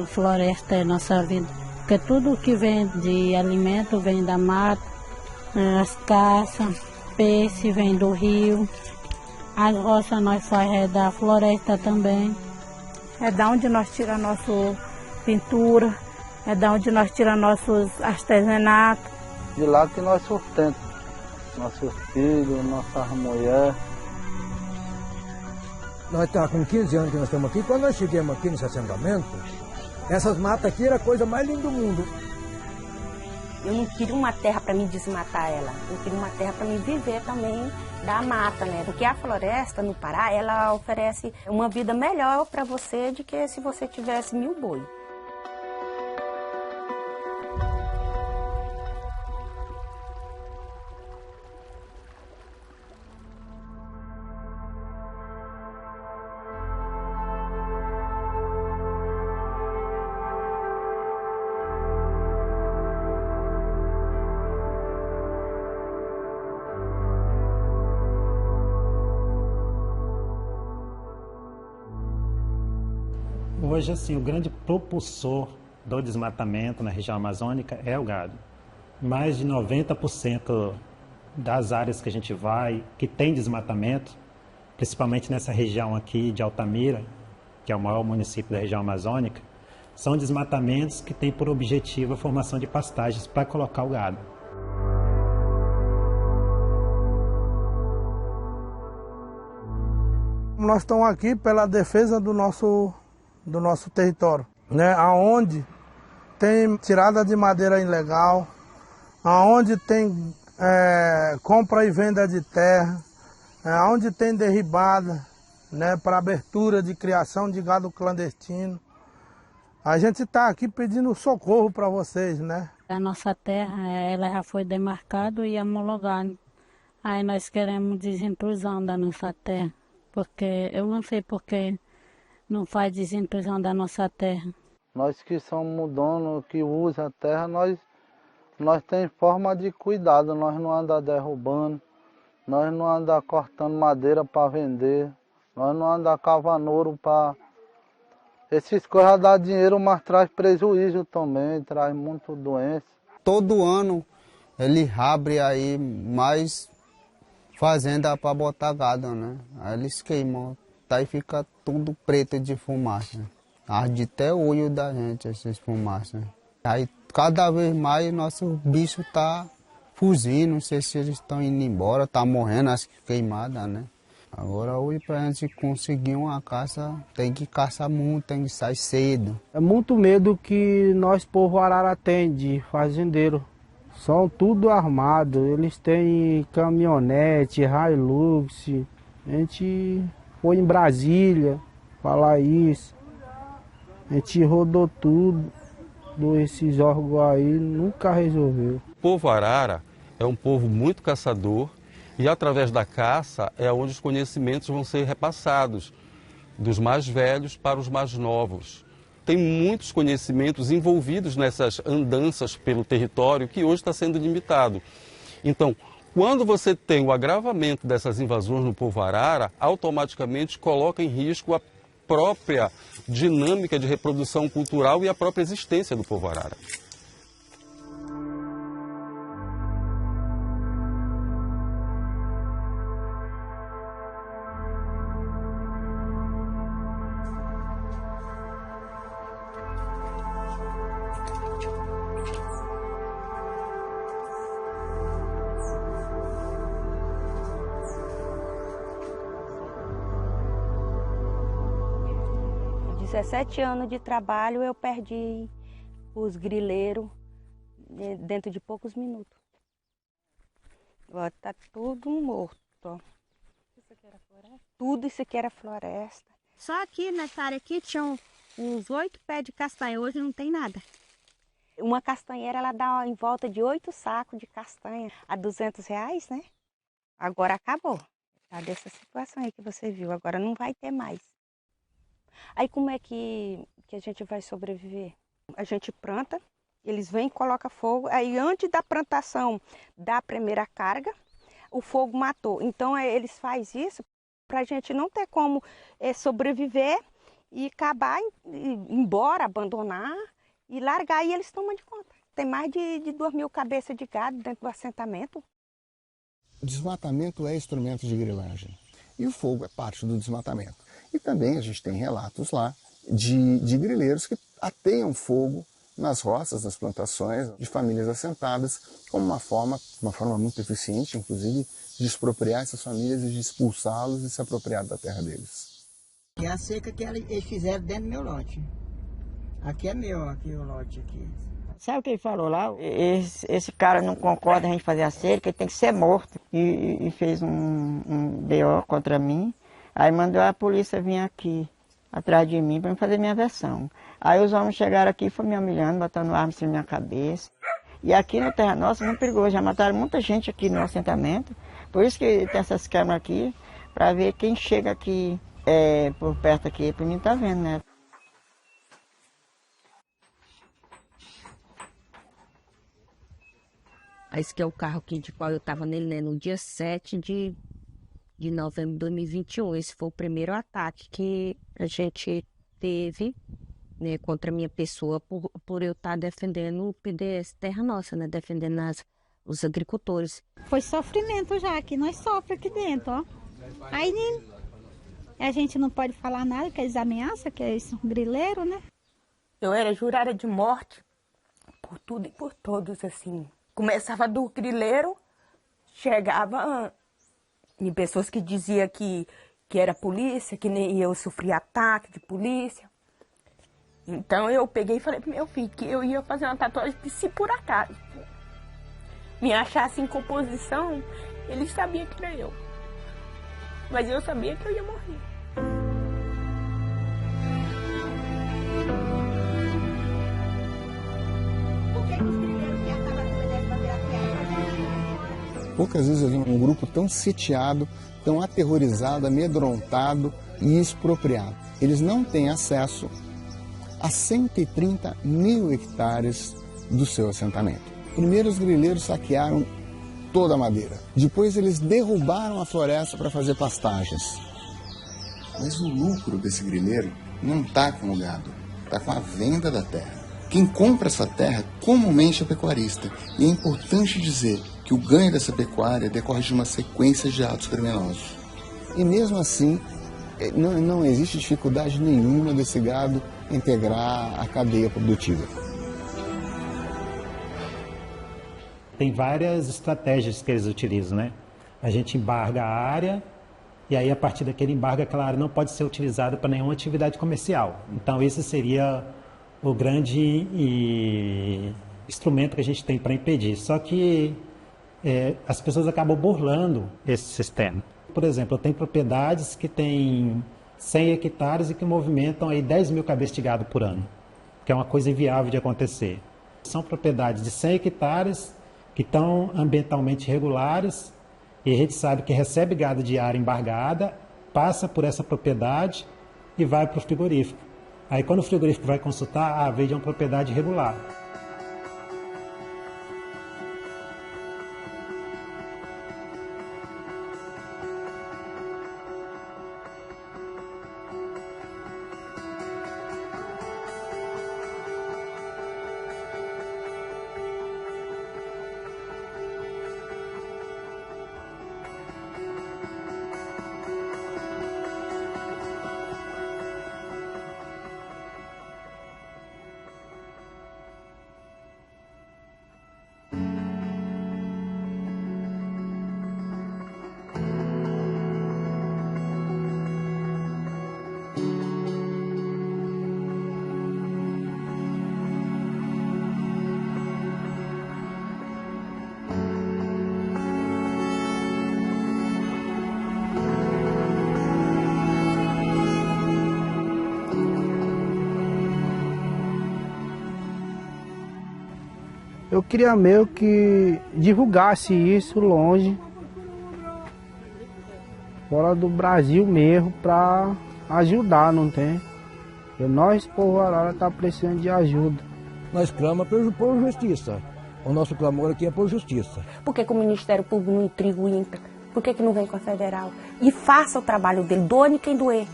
tudo, floresta é nossa vida. Porque tudo que vem de alimento vem da mata, as caças, peixe vem do rio, as roças nós faz da floresta também. É da onde nós tiramos nossa pintura, é da onde nós tiramos nossos artesanatos. De lá que nós sustentamos nossos filhos, nossas mulheres. Nós estamos com 15 anos que nós estamos aqui. Quando nós chegamos aqui nesse assentamento, essas matas aqui era a coisa mais linda do mundo. Eu não queria uma terra para me desmatar ela. Eu queria uma terra para me viver também da mata, né? Porque a floresta no Pará, ela oferece uma vida melhor para você do que se você tivesse 1000 boi. Hoje, assim, o grande propulsor do desmatamento na região amazônica é o gado. Mais de 90% das áreas que a gente vai, que tem desmatamento, principalmente nessa região aqui de Altamira, que é o maior município da região amazônica, são desmatamentos que têm por objetivo a formação de pastagens para colocar o gado. Nós estamos aqui pela defesa do nosso território, né? Aonde tem tirada de madeira ilegal, aonde tem compra e venda de terra, aonde tem derribada, né, para abertura de criação de gado clandestino. A gente está aqui pedindo socorro para vocês, né? A nossa terra, ela já foi demarcada e homologada. Aí nós queremos desintrusão da nossa terra, porque eu não sei por que não faz desintrusão da nossa terra. Nós que somos donos, que usa a terra, nós temos forma de cuidado, nós não andamos derrubando, nós não andamos cortando madeira para vender, nós não andamos cavando ouro para... Esses coisas dão dinheiro, mas traz prejuízo também, traz muito doença. Todo ano ele abre aí mais fazenda para botar gado, né? Aí eles queimam. Aí fica tudo preto de fumaça. Arde até o olho da gente, essas fumaças. Aí cada vez mais nosso bicho tá fugindo, não sei se eles estão indo embora, tá morrendo, acho que queimada, né? Agora hoje pra gente conseguir uma caça, tem que caçar muito, tem que sair cedo. É muito medo que nós, povo Arara, tem de fazendeiro. São tudo armado, eles têm caminhonete, Hilux, a gente... Foi em Brasília falar isso, a gente rodou tudo, esses órgãos aí, nunca resolveu. O povo Arara é um povo muito caçador e através da caça é onde os conhecimentos vão ser repassados, dos mais velhos para os mais novos. Tem muitos conhecimentos envolvidos nessas andanças pelo território que hoje está sendo limitado. Então, quando você tem o agravamento dessas invasões no povo Arara, automaticamente coloca em risco a própria dinâmica de reprodução cultural e a própria existência do povo Arara. 17 anos de trabalho eu perdi os grileiros dentro de poucos minutos. Ó, tá tudo morto, ó. Isso aqui era floresta? Tudo isso aqui era floresta. Só aqui nessa área aqui tinham uns 8 pés de castanha, hoje não tem nada. Uma castanheira ela dá em volta de 8 sacos de castanha a R$200, né? Agora acabou. Tá dessa situação aí que você viu, agora não vai ter mais. Aí como é que a gente vai sobreviver? A gente planta, eles vêm e colocam fogo, aí antes da plantação da primeira carga, o fogo matou. Então eles fazem isso para a gente não ter como sobreviver e acabar, ir embora, abandonar e largar, e eles tomam de conta. Tem mais de 2.000 cabeças de gado dentro do assentamento. Desmatamento é instrumento de grilagem e o fogo é parte do desmatamento. E também a gente tem relatos lá de grileiros que ateiam fogo nas roças, nas plantações, de famílias assentadas, como uma forma muito eficiente, inclusive, de expropriar essas famílias e de expulsá-los e se apropriar da terra deles. É a cerca que eles fizeram dentro do meu lote. Aqui é meu, aqui o lote aqui. Sabe o que ele falou lá? Esse cara não concorda a gente fazer a cerca, ele tem que ser morto. E fez um BO contra mim. Aí mandou a polícia vir aqui, atrás de mim, para fazer minha versão. Aí os homens chegaram aqui e foram me humilhando, botando arma em cima da minha cabeça. E aqui na Terra Nossa é muito perigoso, já mataram muita gente aqui no assentamento. Por isso que tem essas câmeras aqui, para ver quem chega aqui por perto aqui, para mim tá vendo, né? Esse que é o carro aqui de qual eu estava nele, né, no dia 7 de novembro de 2021. Esse foi o primeiro ataque que a gente teve, né, contra a minha pessoa por eu estar defendendo o PDS Terra Nossa, né, defendendo os agricultores. Foi sofrimento já, que nós sofremos aqui dentro, ó. Aí a gente não pode falar nada, que eles ameaçam, que eles são grileiros, né? Eu era jurada de morte por tudo e por todos, assim. Começava do grileiro, chegava em pessoas que diziam que era polícia, que nem eu sofria ataque de polícia. Então eu peguei e falei pro meu filho que eu ia fazer uma tatuagem que, se por acaso me achasse em composição, ele sabia que era eu. Mas eu sabia que eu ia morrer. Poucas vezes eu vi um grupo tão sitiado, tão aterrorizado, amedrontado e expropriado. Eles não têm acesso a 130 mil hectares do seu assentamento. Primeiro os grileiros saquearam toda a madeira. Depois eles derrubaram a floresta para fazer pastagens. Mas o lucro desse grileiro não está com o gado, está com a venda da terra. Quem compra essa terra comumente é pecuarista. E é importante dizer que o ganho dessa pecuária decorre de uma sequência de atos criminosos. E mesmo assim, não existe dificuldade nenhuma desse gado integrar a cadeia produtiva. Tem várias estratégias que eles utilizam, né? A gente embarga a área e aí a partir daquele embargo aquela área não pode ser utilizada para nenhuma atividade comercial. Então esse seria o grande instrumento que a gente tem para impedir. Só que as pessoas acabam burlando esse sistema. Por exemplo, eu tenho propriedades que têm 100 hectares e que movimentam aí 10 mil cabeças de gado por ano, que é uma coisa inviável de acontecer. São propriedades de 100 hectares que estão ambientalmente regulares e a gente sabe que recebe gado de área embargada, passa por essa propriedade e vai para o frigorífico. Aí quando o frigorífico vai consultar, veja, é uma propriedade regular. Eu queria meio que divulgasse isso longe, fora do Brasil mesmo, para ajudar, não tem? E nós, povo Arara, tá precisando de ajuda. Nós clamamos por justiça. O nosso clamor aqui é por justiça. Por que o Ministério Público não intriga o INCRA? Por que não vem com a Federal? E faça o trabalho dele, doe quem doer.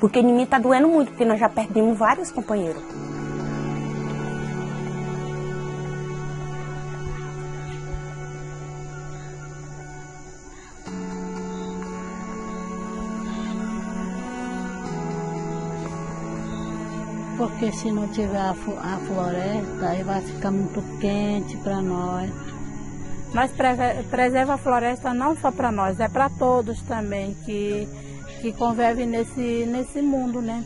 Porque em mim está doendo muito, porque nós já perdemos vários companheiros. Porque se não tiver a floresta, aí vai ficar muito quente para nós. Nós preservamos a floresta não só para nós, é para todos também que convivem nesse mundo, né?